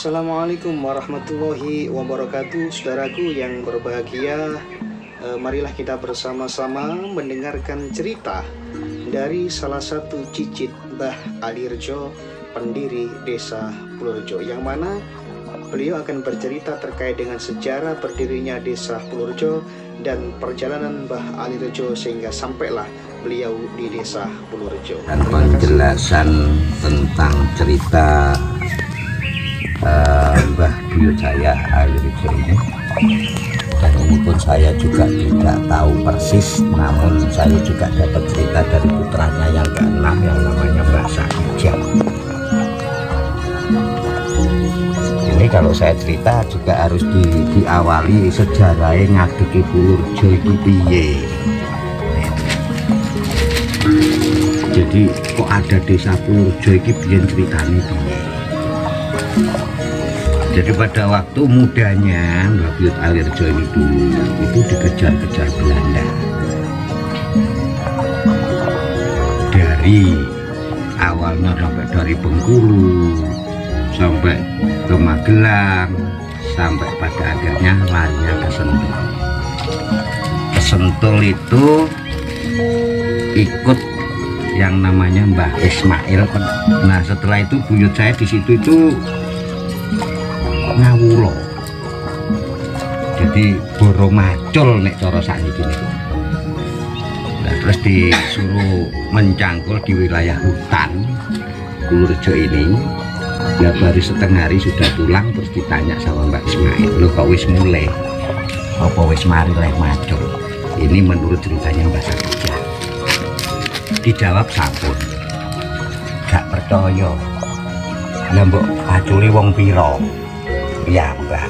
Assalamualaikum warahmatullahi wabarakatuh. Saudaraku yang berbahagia, marilah kita bersama-sama mendengarkan cerita dari salah satu cicit Mbah Alirjo, pendiri desa Pulurjo, yang mana beliau akan bercerita terkait dengan sejarah berdirinya desa Pulurjo dan perjalanan Mbah Alirjo sehingga sampailah beliau di desa Pulurjo. Dan penjelasan tentang cerita Mbah Jaya Alirjo ini, dan ini pun saya juga tidak tahu persis, namun saya juga dapat cerita dari putranya yang keenam yang namanya Mbah Sakijam. Ini kalau saya cerita juga harus diawali sejarahnya ngadeki Pulurjo itu piye. Jadi kok ada desa Pulurjo iki biyen ceritane piye. Jadi pada waktu mudanya Mbah Alirjo ini dulu itu dikejar-kejar Belanda. Dari awalnya sampai dari Bengkulu sampai ke Magelang, sampai pada akhirnya larinya ke Sentul. Ke Sentul itu ikut yang namanya Mbah Ismail. Nah setelah itu buyut saya di situ itu ngawulo, jadi boro macul nek cara sakniki niku. Nah terus disuruh mencangkul di wilayah hutan Pulurjo ini. Nah baru setengah hari sudah pulang, terus ditanya sama Mbak Ismail, "Lo kok wis mulai? Apa wis mari leh macul?" Ini menurut ceritanya Mbak Sakijam. Dijawab sampun, gak percaya. Lah mbok paculi wong pira? Ya Mbak,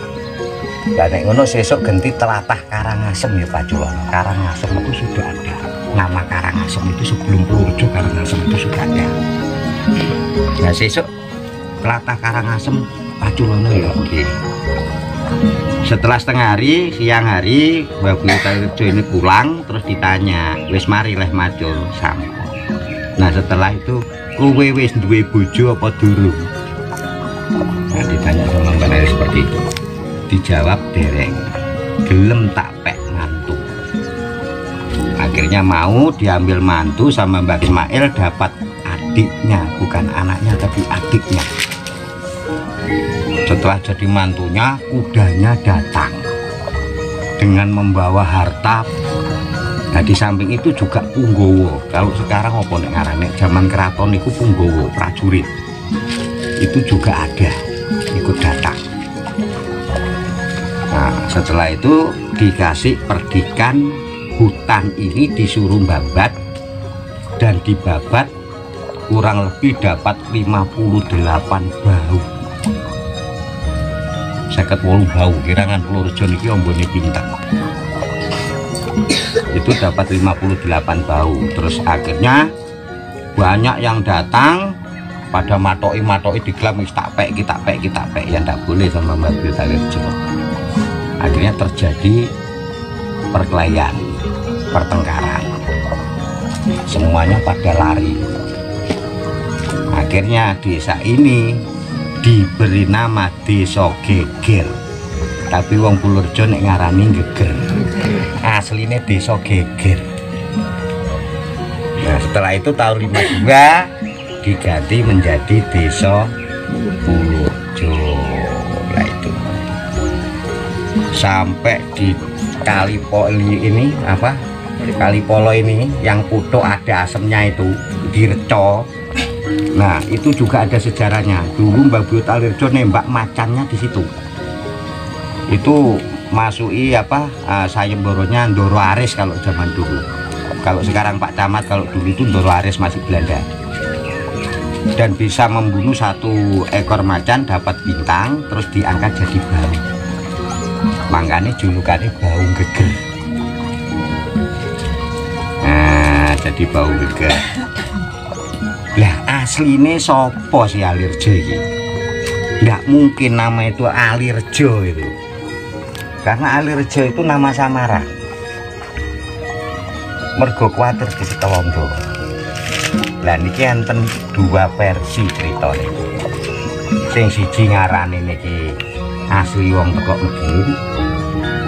dan nek ngono sesuk ganti telatah Karangasem ya Pak Julono. Karangasem itu sudah ada. Nama Karangasem itu sebelum Pulurjo, Karangasem itu sudah ada. Nah sesuk telatah Karangasem Pak Julono ya oke. Setelah setengah hari, siang hari Mbah Alirjo ini pulang, terus ditanya, "Wis mari leh macul?" Sampun. Nah setelah itu, "Kowe wis duwe bojo apa durung?" Nah ditanya sama Mbak Nari seperti itu. Dijawab dereng, gelem tak pek mantu. Akhirnya mau diambil mantu sama Mbak Ismail, dapat adiknya, bukan anaknya tapi adiknya. Setelah jadi mantunya, kudanya datang dengan membawa harta. Nah di samping itu juga punggawa. Kalau sekarang apa nek ngarane, zaman keraton itu punggawa, prajurit itu juga ada ikut datang. Nah setelah itu dikasih perdikan, hutan ini disuruh babat, dan dibabat kurang lebih dapat 58 bau. 58 bau, kirangan Pulurjo niki ombone pinten. Itu dapat 58 bau. Terus akhirnya banyak yang datang pada matoi digelam, wis tak pek ya ndak boleh sama Mbah Alirjo. Akhirnya terjadi perkelahian, pertengkaran, semuanya pada lari. Akhirnya desa ini diberi nama Desa Geger, tapi wong Pulurjo nek ngarani Geger, aslinya Desa Geger. Nah setelah itu tahun 52 diganti menjadi Desa Pulurjo. Nah itu sampai di Kalipolo ini apa? Kalipolo ini yang putu ada asemnya itu Direco. Nah itu juga ada sejarahnya. Dulu Mbah Alirjo nembak macannya di situ. Itu masui apa? Sayemboronya Ndoro Aris kalau zaman dulu. Kalau sekarang Pak Camat, kalau dulu itu Ndoro Aris masih Belanda. Dan bisa membunuh 1 ekor macan dapat bintang, terus diangkat jadi bau. Makanya julukannya Bau Geger. Nah jadi Bau Geger. Lah aslinya sopo si Alirjo ini? Nggak mungkin nama itu Alirjo itu, karena Alirjo itu nama samaran. Mergo kuatir di Situwondo. Lah niki enten 2 versi ceritanya. Sing siji ngarani niki asli wong teko Medun,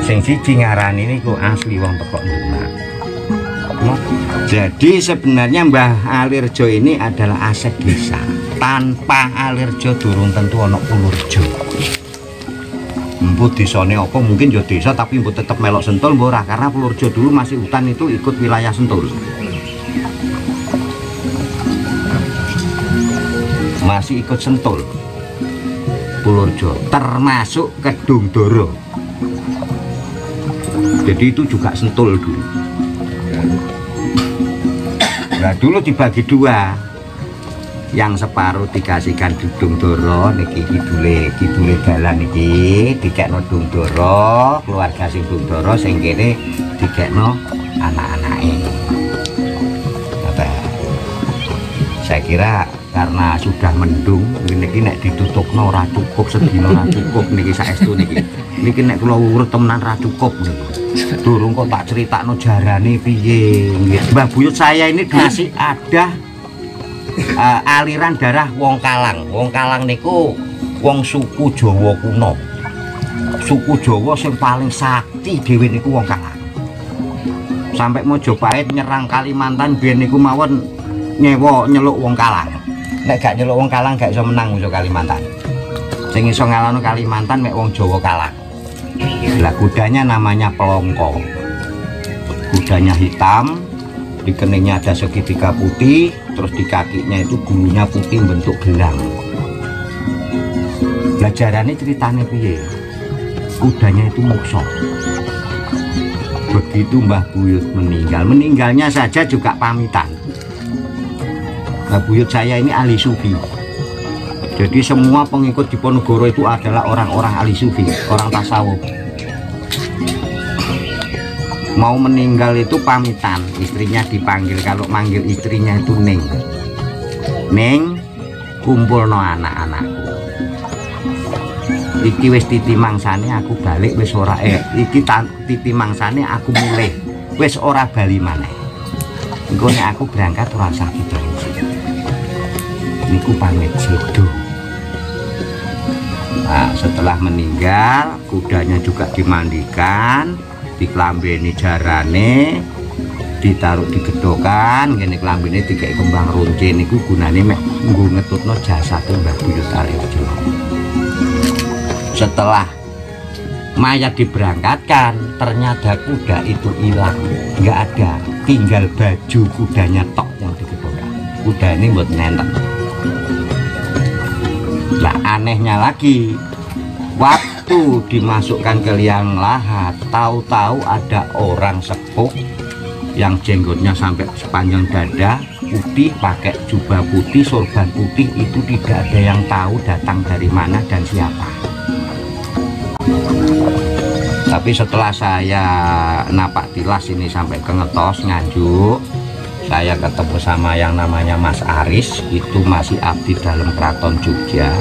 sing siji ngarani niku asli wong teko Demak. Jadi sebenarnya Mbah Alirjo ini adalah aset desa. Tanpa Alirjo durung tentu ana Pulurjo. Mbok desane apa mungkin ya desa tapi mbok tetep melok Sentul mbok ora, karena Pulurjo dulu masih hutan, itu ikut wilayah Sentul. Masih ikut Sentul. Pulurjo termasuk Kedung Doro. Jadi itu juga Sentul dulu. Nah dulu dibagi dua, yang separuh dikasihkan Kedung Doro niki, kidule dalan niki dikekno Kedung Doro, keluarga sing Kedung Doro, sing kene dikekno anak-anake. Saya kira karena sudah mendung niki nek ditutupno ora cukup, sedina ora cukup niki saestu niki. Niki nek kula urut temenan ora cukup niki. Durung kok tak critakno jarane piye nggih. Mbah buyut saya ini masih ada aliran darah wong Kalang. Wong Kalang niku wong suku Jawa kuno. Suku Jawa sing paling sakti dhewe niku wong Kalang. Sampai Mojopahit nyerang Kalimantan biyen niku mawon nyewa nyeluk wong Kalang. Nek gak nyeluk wong Kalang gak iso menang musuh Kalimantan. Sing iso ngalahno Kalimantan mek wong Jawa Kalang. Lah kudanya namanya Pelongko. Kudanya hitam, di keningnya ada segitiga putih, terus di kakinya itu bulunya putih bentuk gelang. Belajarannya ceritanya piye? Kudanya itu mukso. Begitu Mbah Buyut meninggal, meninggalnya saja juga pamitan. Mbah Buyut saya ini ahli sufi. Jadi semua pengikut Diponegoro itu adalah orang-orang ahli sufi, orang tasawuf. Mau meninggal itu pamitan, istrinya dipanggil, kalau manggil istrinya itu Ning. Ning, kumpulno anak-anakku. Iki wis titi mangsane aku balik wis ora iki titi mangsane aku mulih wis ora bali maneh. Engko nek aku berangkat ora usah dijanji. Niku pamit sedo. Nah, setelah meninggal kudanya juga dimandikan, diklambeni jarane, ditaruh di gedokan, ngene klambene dikai kembang ronce niku gunane mek nggo ngetutno jasate Mbah Buyut Alirjo. Setelah mayat diberangkatkan, ternyata kuda itu hilang, nggak ada, tinggal baju kudanya tok yang digedokan. Kuda ini buat nentek. Lah anehnya lagi, waktu dimasukkan ke liang lahat, tahu-tahu ada orang sepuh yang jenggotnya sampai sepanjang dada, putih, pakai jubah putih, sorban putih, itu tidak ada yang tahu datang dari mana dan siapa. Tapi setelah saya napak tilas ini sampai ke Ngetos Nganjuk, saya ketemu sama yang namanya Mas Aris, itu masih abdi dalam Keraton Jogja,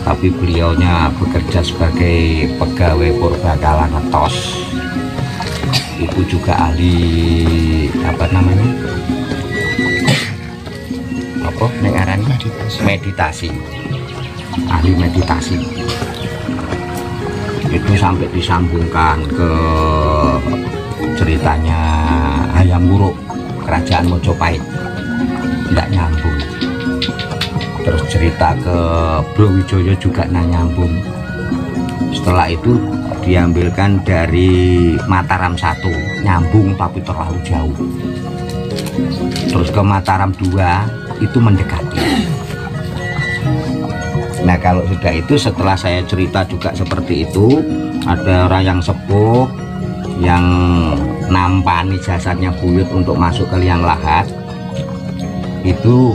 tapi beliaunya bekerja sebagai pegawai Purbakala Ngetos. Itu juga ahli apa namanya, apa nengaran meditasi, ahli meditasi. Itu sampai disambungkan ke ceritanya Hayam Wuruk Kerajaan Mojopahit, tidak nyambung. Terus cerita ke Brawijaya juga tidak nyambung. Setelah itu diambilkan dari Mataram 1, nyambung tapi terlalu jauh. Terus ke Mataram 2 itu mendekati. Nah kalau sudah itu, setelah saya cerita juga seperti itu, ada orang yang sepuh yang nampani jasadnya Buyut untuk masuk ke liang lahat. Itu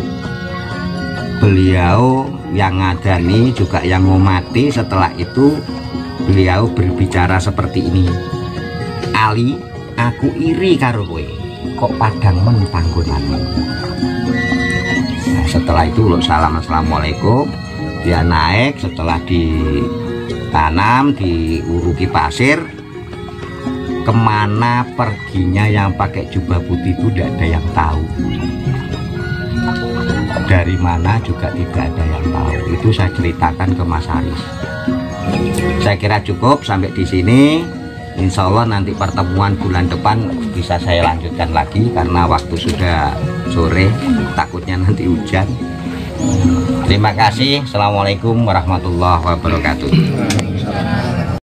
beliau yang ngadani juga yang mau mati. Setelah itu beliau berbicara seperti ini, Ali, aku iri karo kowe, kok padang men panggonanmu. Nah, setelah itu lo salam, assalamualaikum. Dia naik, setelah ditanam, diuruki pasir, kemana perginya yang pakai jubah putih itu tidak ada yang tahu. dari mana juga tidak ada yang tahu. Itu saya ceritakan ke Mas Haris. Saya kira cukup sampai di sini. Insya Allah nanti pertemuan bulan depan bisa saya lanjutkan lagi karena waktu sudah sore, takutnya nanti hujan. Terima kasih. Assalamualaikum warahmatullahi wabarakatuh.